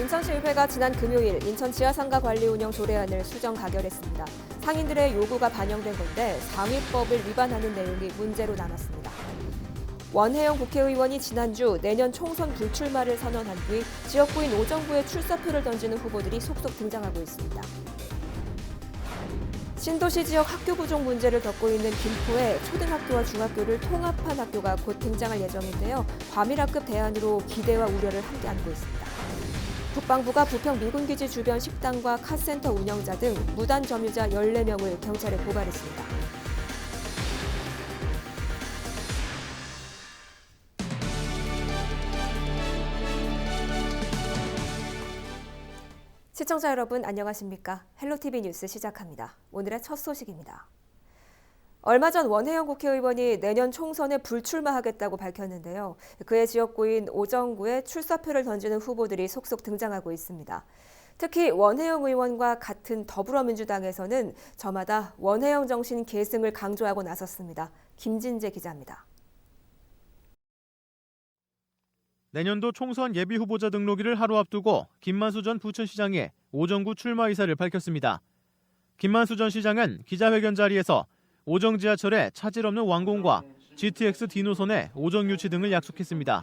인천시의회가 지난 금요일 인천 지하상가 관리 운영 조례안을 수정 가결했습니다. 상인들의 요구가 반영된 건데 상위법을 위반하는 내용이 문제로 남았습니다. 원혜영 국회의원이 지난주 내년 총선 불출마를 선언한 뒤 지역구인 오정구에 출사표를 던지는 후보들이 속속 등장하고 있습니다. 신도시 지역 학교 부족 문제를 겪고 있는 김포에 초등학교와 중학교를 통합한 학교가 곧 등장할 예정인데요. 과밀학급 대안으로 기대와 우려를 함께 안고 있습니다. 국방부가 부평 미군기지 주변 식당과 카센터 운영자 등 무단 점유자 14명을 경찰에 고발했습니다. 시청자 여러분 안녕하십니까? 헬로티비 뉴스 시작합니다. 오늘의 첫 소식입니다. 얼마 전 원혜영 국회의원이 내년 총선에 불출마하겠다고 밝혔는데요. 그의 지역구인 오정구에 출사표를 던지는 후보들이 속속 등장하고 있습니다. 특히 원혜영 의원과 같은 더불어민주당에서는 저마다 원혜영 정신 계승을 강조하고 나섰습니다. 김진재 기자입니다. 내년도 총선 예비 후보자 등록일을 하루 앞두고 김만수 전 부천시장이 오정구 출마 의사를 밝혔습니다. 김만수 전 시장은 기자회견 자리에서 오정 지하철의 차질 없는 완공과 GTX D노선의 오정 유치 등을 약속했습니다.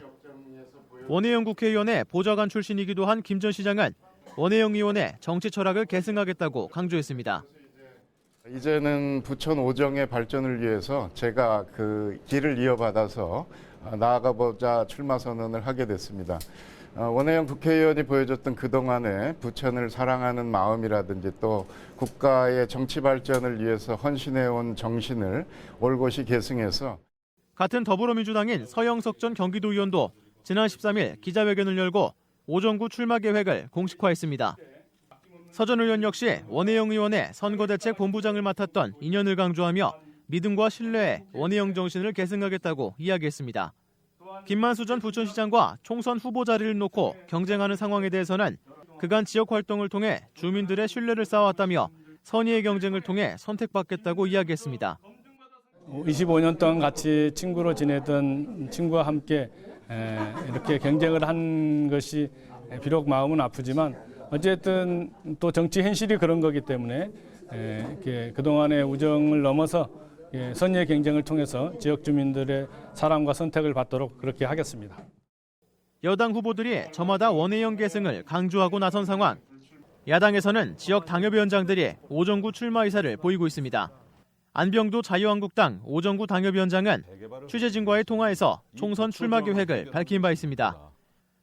원혜영 국회의원의 보좌관 출신이기도 한 김 전 시장은 원혜영 의원의 정치 철학을 계승하겠다고 강조했습니다. 이제는 부천 오정의 발전을 위해서 제가 그 길을 이어받아서 나아가보자 출마 선언을 하게 됐습니다. 원혜영 국회의원이 보여줬던 그동안의 부천을 사랑하는 마음이라든지 또 국가의 정치 발전을 위해서 헌신해온 정신을 올곧이 계승해서 같은 더불어민주당인 서영석 전 경기도의원도 지난 13일 기자회견을 열고 오정구 출마 계획을 공식화했습니다. 서 전 의원 역시 원혜영 의원의 선거대책 본부장을 맡았던 인연을 강조하며 믿음과 신뢰에 원혜영 정신을 계승하겠다고 이야기했습니다. 김만수 전 부천시장과 총선 후보 자리를 놓고 경쟁하는 상황에 대해서는 그간 지역 활동을 통해 주민들의 신뢰를 쌓아왔다며 선의의 경쟁을 통해 선택받겠다고 이야기했습니다. 25년 동안 같이 친구로 지내던 친구와 함께 이렇게 경쟁을 한 것이 비록 마음은 아프지만 어쨌든 또 정치 현실이 그런 거기 때문에 그동안의 우정을 넘어서 선의의 경쟁을 통해서 지역 주민들의 사랑과 선택을 받도록 그렇게 하겠습니다. 여당 후보들이 저마다 원혜영 계승을 강조하고 나선 상황. 야당에서는 지역 당협위원장들이 오정구 출마 의사를 보이고 있습니다. 안병도 자유한국당 오정구 당협위원장은 취재진과의 통화에서 총선 출마 계획을 밝힌 바 있습니다.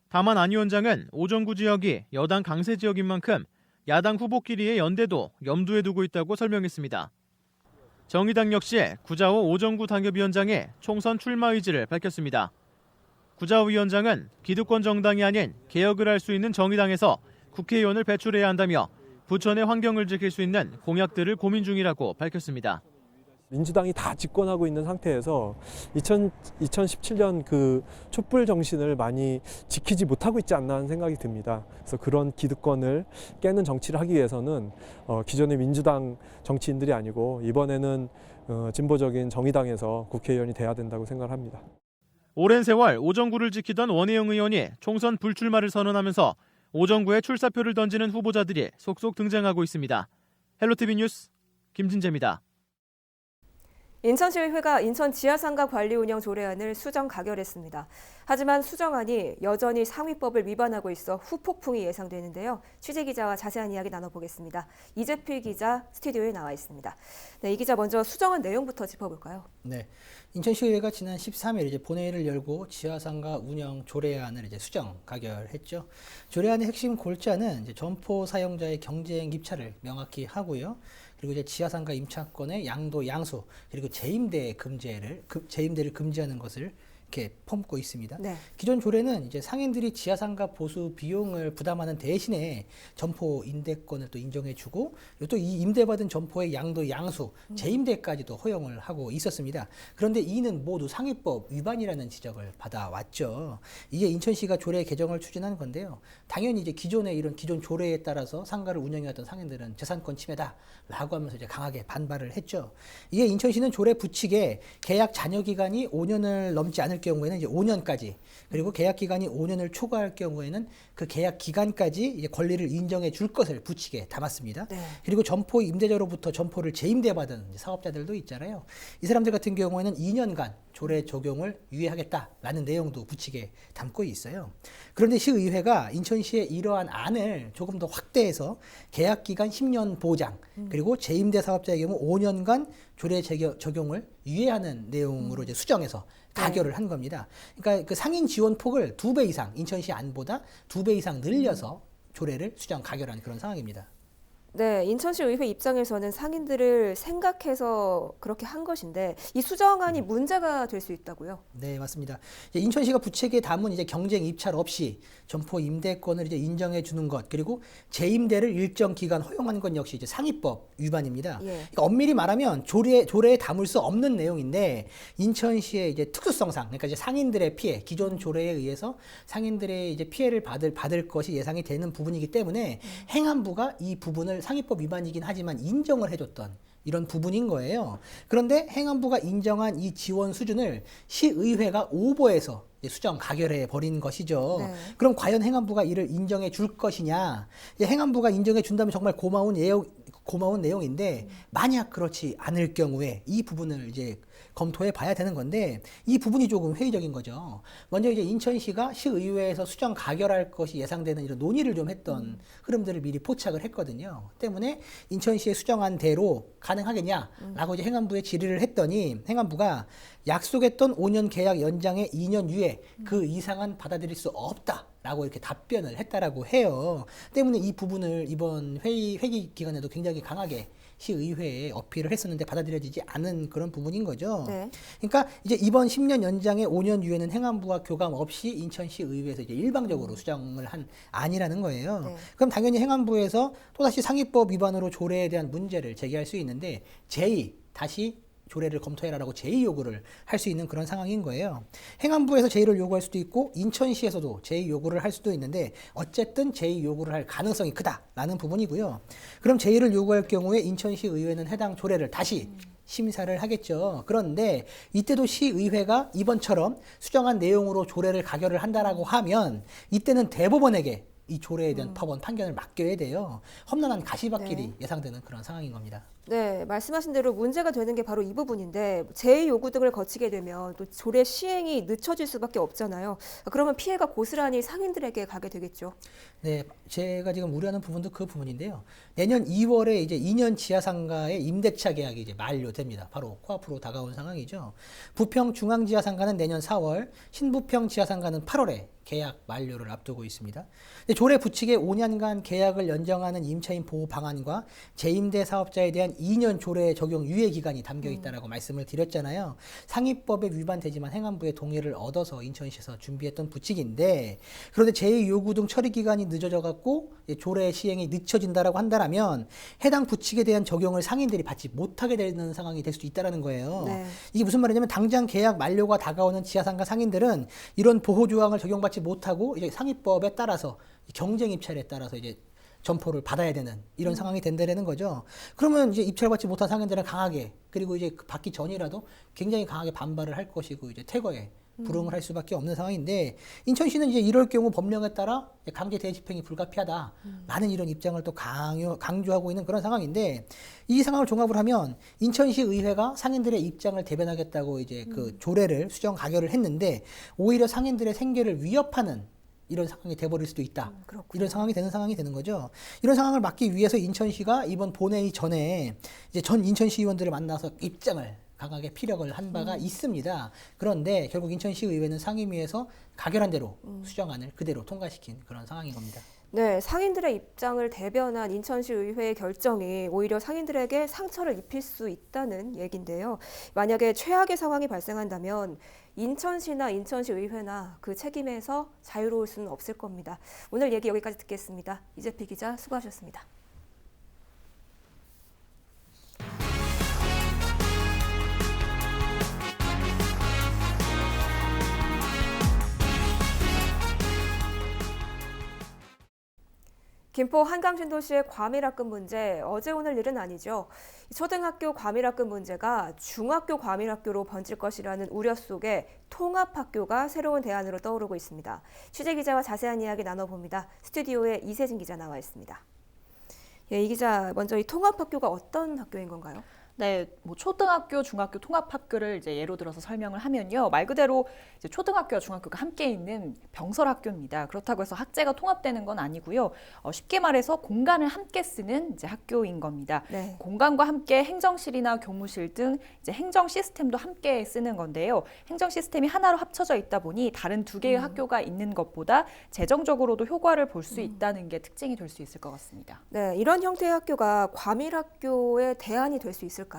다만 안 위원장은 오정구 지역이 여당 강세 지역인 만큼 야당 후보끼리의 연대도 염두에 두고 있다고 설명했습니다. 정의당 역시 구자호 오정구 당협위원장의 총선 출마 의지를 밝혔습니다. 구자호 위원장은 기득권 정당이 아닌 개혁을 할 수 있는 정의당에서 국회의원을 배출해야 한다며 부천의 환경을 지킬 수 있는 공약들을 고민 중이라고 밝혔습니다. 민주당이 다 집권하고 있는 상태에서 2017년 그 촛불 정신을 많이 지키지 못하고 있지 않나 하는 생각이 듭니다. 그래서 그런 기득권을 깨는 정치를 하기 위해서는 기존의 민주당 정치인들이 아니고 이번에는 진보적인 정의당에서 국회의원이 돼야 된다고 생각을 합니다. 오랜 세월 오정구를 지키던 원혜영 의원이 총선 불출마를 선언하면서 오정구에 출사표를 던지는 후보자들이 속속 등장하고 있습니다. 헬로티비 뉴스 김진재입니다. 인천시의회가 인천 지하상가 관리 운영 조례안을 수정 가결했습니다. 하지만 수정안이 여전히 상위법을 위반하고 있어 후폭풍이 예상되는데요. 취재기자와 자세한 이야기 나눠보겠습니다. 이재필 기자 스튜디오에 나와 있습니다. 네, 이 기자 먼저 수정안 내용부터 짚어볼까요? 네, 인천시의회가 지난 13일 이제 본회의를 열고 지하상가 운영 조례안을 이제 수정 가결했죠. 조례안의 핵심 골자는 이제 점포 사용자의 경쟁 입찰을 명확히 하고요. 그리고 이제 지하상가 임차권의 양도 양수 그리고 재임대를 금지하는 것을 이렇게 품고 있습니다. 네. 기존 조례는 이제 상인들이 지하상가 보수 비용을 부담하는 대신에 점포 임대권을 또 인정해주고 또 이 임대받은 점포의 양도 양수, 재임대까지도 허용을 하고 있었습니다. 그런데 이는 모두 상위법 위반이라는 지적을 받아왔죠. 이게 인천시가 조례 개정을 추진한 건데요. 당연히 이제 기존의 이런 기존 조례에 따라서 상가를 운영해왔던 상인들은 재산권 침해다라고 하면서 이제 강하게 반발을 했죠. 이게 인천시는 조례 부칙에 계약 잔여 기간이 5년을 넘지 않을 않을 경우에는 이제 5년까지, 그리고 계약 기간이 5년을 초과할 경우에는 그 계약 기간까지 이제 권리를 인정해 줄 것을 부칙에 담았습니다. 네. 그리고 점포 임대자로부터 점포를 재임대받은 사업자들도 있잖아요. 이 사람들 같은 경우에는 2년간 조례 적용을 유예하겠다라는 내용도 부칙에 담고 있어요. 그런데 시의회가 인천시의 이러한 안을 조금 더 확대해서 계약 기간 10년 보장, 그리고 재임대 사업자의 경우 5년간 조례 적용을 유예하는 내용으로 이제 수정해서 가결을 한 겁니다. 그러니까 그 상인 지원 폭을 2배 이상, 인천시 안보다 2배 이상 늘려서 조례를 수정 가결한 그런 상황입니다. 네, 인천시 의회 입장에서는 상인들을 생각해서 그렇게 한 것인데 이 수정안이 문제가 될 수 있다고요? 네, 맞습니다. 이제 인천시가 부책에 담은 이제 경쟁 입찰 없이 점포 임대권을 이제 인정해 주는 것, 그리고 재임대를 일정 기간 허용하는 것 역시 이제 상위법 위반입니다. 예. 그러니까 엄밀히 말하면 조례에 담을 수 없는 내용인데 인천시의 이제 특수성상, 그러니까 이제 상인들의 피해, 기존 조례에 의해서 상인들의 이제 피해를 받을 것이 예상이 되는 부분이기 때문에 행안부가 이 부분을 상위법 위반이긴 하지만 인정을 해줬던 이런 부분인 거예요. 그런데 행안부가 인정한 이 지원 수준을 시의회가 오버해서 수정 가결해 버린 것이죠. 네. 그럼 과연 행안부가 이를 인정해 줄 것이냐? 행안부가 인정해 준다면 정말 고마운 내용인데 만약 그렇지 않을 경우에 이 부분을 이제 검토해 봐야 되는 건데 이 부분이 조금 회의적인 거죠. 먼저 이제 인천시가 시의회에서 수정 가결할 것이 예상되는 이런 논의를 좀 했던 흐름들을 미리 포착을 했거든요. 때문에 인천시의 수정안대로 가능하겠냐라고 이제 행안부에 질의를 했더니 행안부가 약속했던 5년 계약 연장에 2년 유예 그 이상은 받아들일 수 없다라고 이렇게 답변을 했다라고 해요. 때문에 이 부분을 이번 회기 기간에도 굉장히 강하게 시의회에 어필을 했었는데 받아들여지지 않은 그런 부분인 거죠. 네. 그러니까 이제 이번 10년 연장의 5년 유예는 행안부와 교감 없이 인천시 의회에서 이제 일방적으로 수정을 한 안이라는 거예요. 네. 그럼 당연히 행안부에서 또다시 상위법 위반으로 조례에 대한 문제를 제기할 수 있는데 다시 조례를 검토해라라고 제의 요구를 할 수 있는 그런 상황인 거예요. 행안부에서 제의를 요구할 수도 있고 인천시에서도 제의 요구를 할 수도 있는데 어쨌든 제의 요구를 할 가능성이 크다라는 부분이고요. 그럼 제의를 요구할 경우에 인천시 의회는 해당 조례를 다시 심사를 하겠죠. 그런데 이때도 시의회가 이번처럼 수정한 내용으로 조례를 가결을 한다라고 하면 이때는 대법원에게 이 조례에 대한 법원 판결을 맡겨야 돼요. 험난한 가시밭길이 네. 예상되는 그런 상황인 겁니다. 네, 말씀하신 대로 문제가 되는 게 바로 이 부분인데 제의 요구 등을 거치게 되면 또 조례 시행이 늦춰질 수밖에 없잖아요. 그러면 피해가 고스란히 상인들에게 가게 되겠죠. 네, 제가 지금 우려하는 부분도 그 부분인데요. 내년 2월에 이제 2년 지하상가의 임대차 계약이 이제 만료됩니다. 바로 코앞으로 다가온 상황이죠. 부평 중앙지하상가는 내년 4월, 신부평 지하상가는 8월에 계약 만료를 앞두고 있습니다. 근데 조례 부칙에 5년간 계약을 연장하는 임차인 보호 방안과 재임대 사업자에 대한 2년 조례 적용 유예 기간이 담겨 있다라고 말씀을 드렸잖아요. 상위법에 위반되지만 행안부의 동의를 얻어서 인천시에서 준비했던 부칙인데 그런데 제의 요구 등 처리 기간이 늦어져 갖고 조례 시행이 늦춰진다라고 한다면 해당 부칙에 대한 적용을 상인들이 받지 못하게 되는 상황이 될 수도 있다라는 거예요. 네. 이게 무슨 말이냐면 당장 계약 만료가 다가오는 지하상가 상인들은 이런 보호 조항을 적용받지 못하고 이제 상위법에 따라서 경쟁 입찰에 따라서 이제 점포를 받아야 되는 이런 상황이 된다는 거죠. 그러면 이제 입찰받지 못한 상인들은 강하게 그리고 이제 받기 전이라도 굉장히 강하게 반발을 할 것이고 이제 퇴거에 불응을 할 수밖에 없는 상황인데 인천시는 이제 이럴 경우 법령에 따라 강제 대집행이 불가피하다라는 이런 입장을 또 강조하고 있는 그런 상황인데 이 상황을 종합을 하면 인천시 의회가 상인들의 입장을 대변하겠다고 이제 그 조례를 수정 가결을 했는데 오히려 상인들의 생계를 위협하는 이런 상황이 돼버릴 수도 있다. 그렇군요. 이런 상황이 되는 거죠. 이런 상황을 막기 위해서 인천시가 이번 본회의 전에 이제 전 인천시 의원들을 만나서 입장을 강하게 피력을 한 바가 있습니다. 그런데 결국 인천시 의회는 상임위에서 가결한 대로 수정안을 그대로 통과시킨 그런 상황인 겁니다. 네, 상인들의 입장을 대변한 인천시 의회의 결정이 오히려 상인들에게 상처를 입힐 수 있다는 얘긴데요. 만약에 최악의 상황이 발생한다면 인천시나 인천시 의회나 그 책임에서 자유로울 수는 없을 겁니다. 오늘 얘기 여기까지 듣겠습니다. 이재필 기자 수고하셨습니다. 김포 한강신도시의 과밀학급 문제, 어제 오늘 일은 아니죠. 초등학교 과밀학급 문제가 중학교 과밀학교로 번질 것이라는 우려 속에 통합학교가 새로운 대안으로 떠오르고 있습니다. 취재기자와 자세한 이야기 나눠봅니다. 스튜디오에 이세진 기자 나와 있습니다. 이 기자, 먼저 이 통합학교가 어떤 학교인 건가요? 네, 뭐 초등학교, 중학교 통합학교를 이제 예로 들어서 설명을 하면요, 말 그대로 이제 초등학교와 중학교가 함께 있는 병설학교입니다. 그렇다고 해서 학제가 통합되는 건 아니고요. 쉽게 말해서 공간을 함께 쓰는 이제 학교인 겁니다. 네. 공간과 함께 행정실이나 교무실 등 이제 행정 시스템도 함께 쓰는 건데요. 행정 시스템이 하나로 합쳐져 있다 보니 다른 두 개의 학교가 있는 것보다 재정적으로도 효과를 볼 수 있다는 게 특징이 될 수 있을 것 같습니다. 네, 이런 형태의 학교가 과밀학교의 대안이 될 수 있을까요?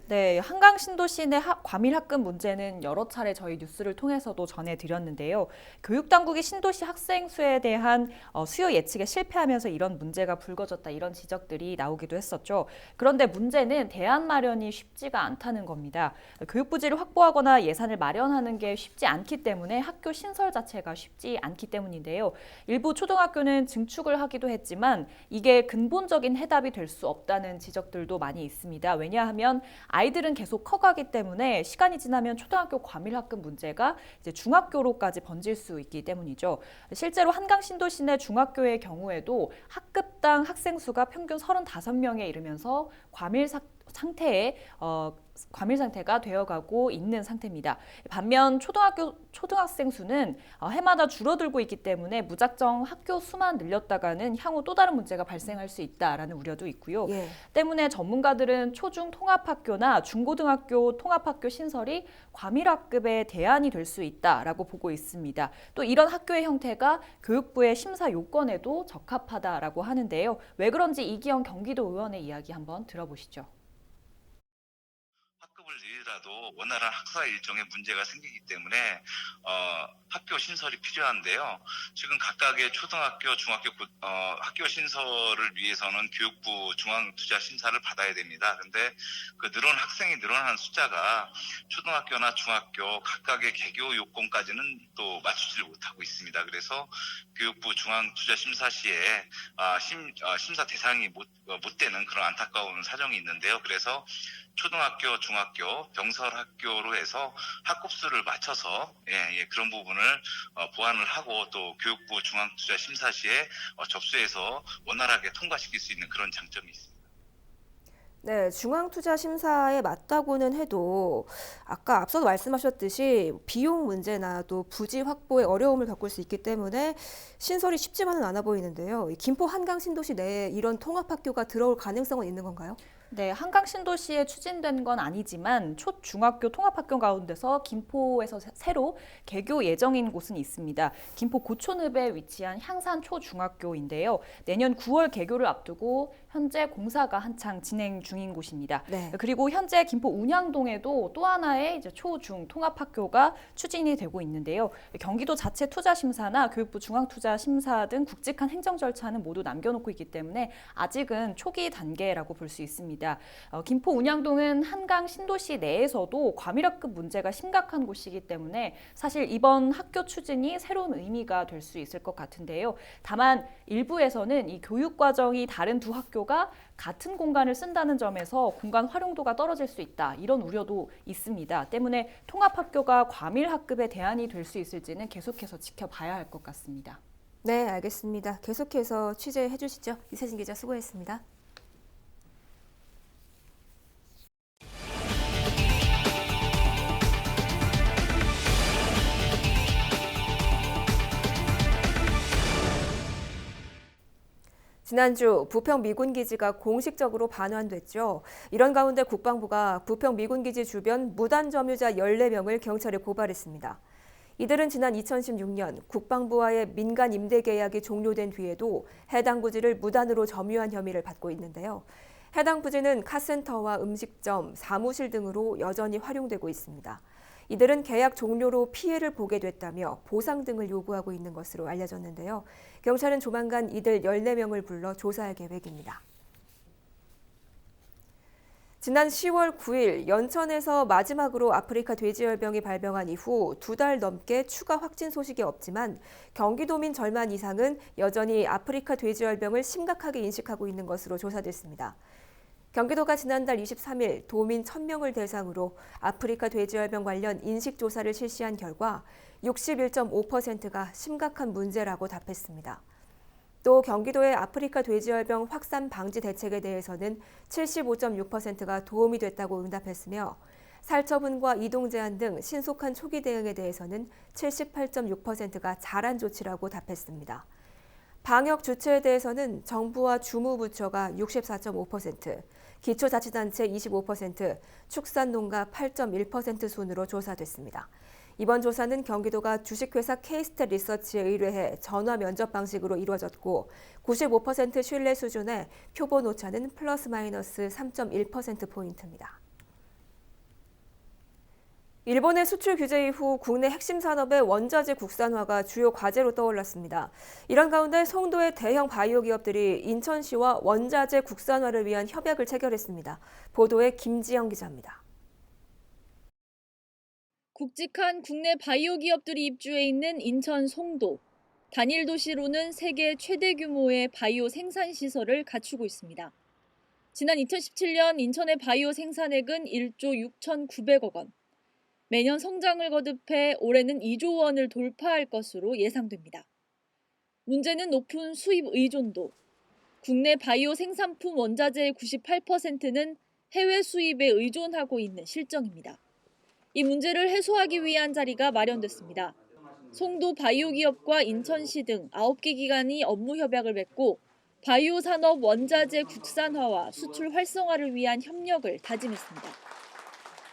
네, 한강 신도시 내 과밀학급 문제는 여러 차례 저희 뉴스를 통해서도 전해드렸는데요. 교육당국이 신도시 학생 수에 대한 수요 예측에 실패하면서 이런 문제가 불거졌다, 이런 지적들이 나오기도 했었죠. 그런데 문제는 대안 마련이 쉽지가 않다는 겁니다. 교육부지를 확보하거나 예산을 마련하는 게 쉽지 않기 때문에 학교 신설 자체가 쉽지 않기 때문인데요. 일부 초등학교는 증축을 하기도 했지만 이게 근본적인 해답이 될 수 없다는 지적들도 많이 있습니다. 왜냐하면 아이들은 계속 커가기 때문에 시간이 지나면 초등학교 과밀학급 문제가 이제 중학교로까지 번질 수 있기 때문이죠. 실제로 한강 신도시 내 중학교의 경우에도 학급당 학생 수가 평균 35명에 이르면서 과밀 상태가 되어가고 있는 상태입니다. 반면 초등학생 수는 해마다 줄어들고 있기 때문에 무작정 학교 수만 늘렸다가는 향후 또 다른 문제가 발생할 수 있다라는 우려도 있고요. 예. 때문에 전문가들은 초중 통합학교나 중고등학교 통합학교 신설이 과밀학급의 대안이 될 수 있다라고 보고 있습니다. 또 이런 학교의 형태가 교육부의 심사 요건에도 적합하다라고 하는데요. 왜 그런지 이기영 경기도 의원의 이야기 한번 들어보시죠. 학급을 늘리더라도 원활한 학사 일정에 문제가 생기기 때문에 학교 신설이 필요한데요. 지금 각각의 초등학교, 중학교 학교 신설을 위해서는 교육부 중앙투자 심사를 받아야 됩니다. 그런데 그 학생이 늘어나는 숫자가 초등학교나 중학교 각각의 개교 요건까지는 또 맞추지를 못하고 있습니다. 그래서 교육부 중앙투자 심사 시에 심사 대상이 못 되는 그런 안타까운 사정이 있는데요. 그래서 초등학교, 중학교, 병설학교로 해서 학급수를 맞춰서 그런 부분을 보완을 하고 또 교육부 중앙투자심사 시에 접수해서 원활하게 통과시킬 수 있는 그런 장점이 있습니다. 네, 중앙투자심사에 맞다고는 해도 아까 앞서도 말씀하셨듯이 비용 문제나 또 부지 확보에 어려움을 겪을 수 있기 때문에 신설이 쉽지만은 않아 보이는데요. 김포 한강 신도시 내에 이런 통합학교가 들어올 가능성은 있는 건가요? 네, 한강 신도시에 추진된 건 아니지만 초, 중학교 통합학교 가운데서 김포에서 새로 개교 예정인 곳은 있습니다. 김포 고촌읍에 위치한 향산 초중학교인데요. 내년 9월 개교를 앞두고 현재 공사가 한창 진행 중인 곳입니다. 네. 그리고 현재 김포 운양동에도 또 하나의 이제 초중 통합학교가 추진이 되고 있는데요. 경기도 자체 투자심사나 교육부 중앙투자심사 등 굵직한 행정 절차는 모두 남겨놓고 있기 때문에 아직은 초기 단계라고 볼 수 있습니다. 김포 운양동은 한강 신도시 내에서도 과밀학급 문제가 심각한 곳이기 때문에 사실 이번 학교 추진이 새로운 의미가 될 수 있을 것 같은데요. 다만 일부에서는 이 교육 과정이 다른 두 학교가 같은 공간을 쓴다는 점에서 공간 활용도가 떨어질 수 있다, 이런 우려도 있습니다. 때문에 통합학교가 과밀학급의 대안이 될 수 있을지는 계속해서 지켜봐야 할 것 같습니다. 네, 알겠습니다. 계속해서 취재해 주시죠. 이세진 기자 수고했습니다. 지난주 부평 미군기지가 공식적으로 반환됐죠. 이런 가운데 국방부가 부평 미군기지 주변 무단 점유자 14명을 경찰에 고발했습니다. 이들은 지난 2016년 국방부와의 민간 임대 계약이 종료된 뒤에도 해당 부지를 무단으로 점유한 혐의를 받고 있는데요. 해당 부지는 카센터와 음식점, 사무실 등으로 여전히 활용되고 있습니다. 이들은 계약 종료로 피해를 보게 됐다며 보상 등을 요구하고 있는 것으로 알려졌는데요. 경찰은 조만간 이들 14명을 불러 조사할 계획입니다. 지난 10월 9일 연천에서 마지막으로 아프리카 돼지열병이 발병한 이후 2달 넘게 추가 확진 소식이 없지만 경기도민 절반 이상은 여전히 아프리카 돼지열병을 심각하게 인식하고 있는 것으로 조사됐습니다. 경기도가 지난달 23일 도민 1,000명을 대상으로 아프리카 돼지열병 관련 인식조사를 실시한 결과 61.5%가 심각한 문제라고 답했습니다. 또 경기도의 아프리카 돼지열병 확산 방지 대책에 대해서는 75.6%가 도움이 됐다고 응답했으며 살처분과 이동 제한 등 신속한 초기 대응에 대해서는 78.6%가 잘한 조치라고 답했습니다. 방역 주체에 대해서는 정부와 주무부처가 64.5%, 기초자치단체 25%, 축산농가 8.1% 순으로 조사됐습니다. 이번 조사는 경기도가 주식회사 K스탯 리서치에 의뢰해 전화 면접 방식으로 이루어졌고 95% 신뢰 수준의 표본 오차는 플러스 마이너스 3.1%포인트입니다. 일본의 수출 규제 이후 국내 핵심 산업의 원자재 국산화가 주요 과제로 떠올랐습니다. 이런 가운데 송도의 대형 바이오 기업들이 인천시와 원자재 국산화를 위한 협약을 체결했습니다. 보도에 김지영 기자입니다. 굵직한 국내 바이오 기업들이 입주해 있는 인천 송도. 단일 도시로는 세계 최대 규모의 바이오 생산 시설을 갖추고 있습니다. 지난 2017년 인천의 바이오 생산액은 1조 6,900억 원. 매년 성장을 거듭해 올해는 2조 원을 돌파할 것으로 예상됩니다. 문제는 높은 수입 의존도. 국내 바이오 생산품 원자재의 98%는 해외 수입에 의존하고 있는 실정입니다. 이 문제를 해소하기 위한 자리가 마련됐습니다. 송도 바이오 기업과 인천시 등 9개 기관이 업무 협약을 맺고 바이오 산업 원자재 국산화와 수출 활성화를 위한 협력을 다짐했습니다.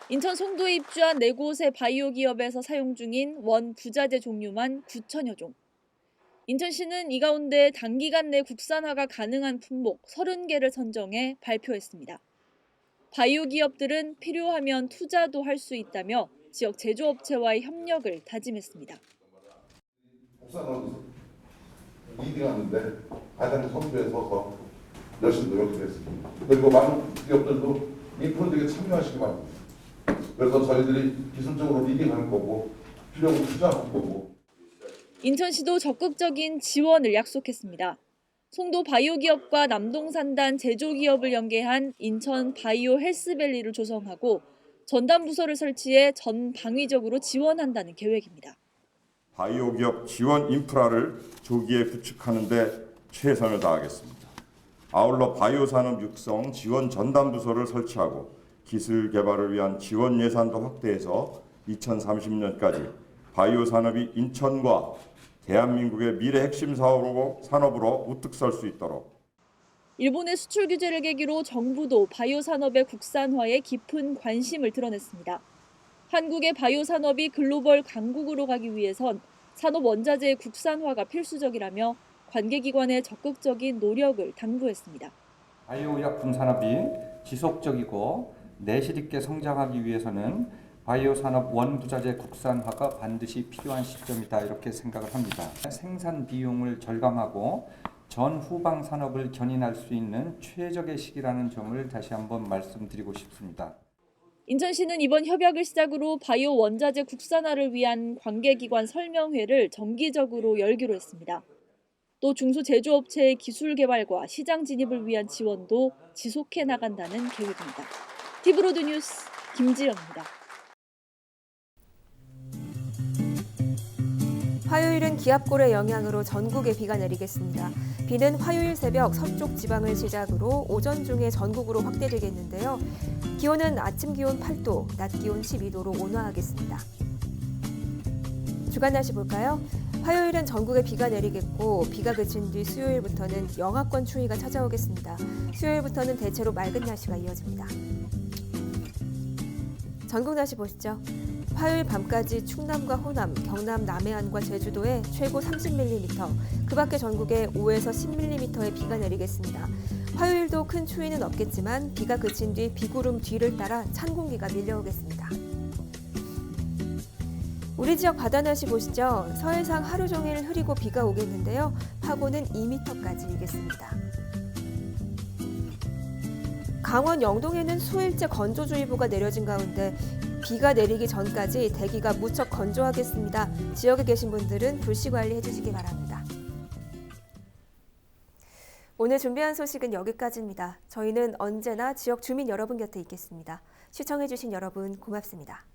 인천 송도에 입주한 4곳의 바이오 기업에서 사용 중인 원 부자재 종류만 9천여 종. 인천시는 이 가운데 단기간 내 국산화가 가능한 품목 30개를 선정해 발표했습니다. 바이오 기업들은 필요하면 투자도 할 수 있다며 지역 제조업체와의 협력을 다짐했습니다. 국산화는 리딩하는데 가장 선두에 서서 열심히 노력했습니다. 그리고 많은 기업들도 이 프로젝트에 참여하시기 바랍니다. 그래서 저희들이 기술적으로 리딩할 거고 필요하면 투자할 거고. 인천시도 적극적인 지원을 약속했습니다. 송도 바이오 기업과 남동산단 제조기업을 연계한 인천 바이오 헬스밸리를 조성하고 전담 부서를 설치해 전방위적으로 지원한다는 계획입니다. 바이오 기업 지원 인프라를 조기에 구축하는 데 최선을 다하겠습니다. 아울러 바이오 산업 육성 지원 전담 부서를 설치하고 기술 개발을 위한 지원 예산도 확대해서 2030년까지 바이오 산업이 인천과 대한민국의 미래 핵심 산업으로 우뚝 설 수 있도록. 일본의 수출 규제를 계기로 정부도 바이오 산업의 국산화에 깊은 관심을 드러냈습니다. 한국의 바이오 산업이 글로벌 강국으로 가기 위해선 산업 원자재의 국산화가 필수적이라며 관계기관의 적극적인 노력을 당부했습니다. 바이오 약품 산업이 지속적이고 내실 있게 성장하기 위해서는 바이오 산업 원부자재 국산화가 반드시 필요한 시점이다 이렇게 생각을 합니다. 생산 비용을 절감하고 전후방 산업을 견인할 수 있는 최적의 시기라는 점을 다시 한번 말씀드리고 싶습니다. 인천시는 이번 협약을 시작으로 바이오 원자재 국산화를 위한 관계기관 설명회를 정기적으로 열기로 했습니다. 또 중소제조업체의 기술 개발과 시장 진입을 위한 지원도 지속해 나간다는 계획입니다. 티브로드 뉴스 김지영입니다. 화요일은 기압골의 영향으로 전국에 비가 내리겠습니다. 비는 화요일 새벽 서쪽 지방을 시작으로 오전 중에 전국으로 확대되겠는데요. 기온은 아침 기온 8도, 낮 기온 12도로 온화하겠습니다. 주간 날씨 볼까요? 화요일은 전국에 비가 내리겠고 비가 그친 뒤 수요일부터는 영하권 추위가 찾아오겠습니다. 수요일부터는 대체로 맑은 날씨가 이어집니다. 전국 날씨 보시죠. 화요일 밤까지 충남과 호남, 경남 남해안과 제주도에 최고 30mm, 그 밖에 전국에 5에서 10mm의 비가 내리겠습니다. 화요일도 큰 추위는 없겠지만 비가 그친 뒤 비구름 뒤를 따라 찬 공기가 밀려오겠습니다. 우리 지역 바다 날씨 보시죠. 서해상 하루 종일 흐리고 비가 오겠는데요. 파고는 2m까지 일겠습니다. 강원 영동에는 수일째 건조주의보가 내려진 가운데 비가 내리기 전까지 대기가 무척 건조하겠습니다. 지역에 계신 분들은 불씨 관리해 주시기 바랍니다. 오늘 준비한 소식은 여기까지입니다. 저희는 언제나 지역 주민 여러분 곁에 있겠습니다. 시청해 주신 여러분 고맙습니다.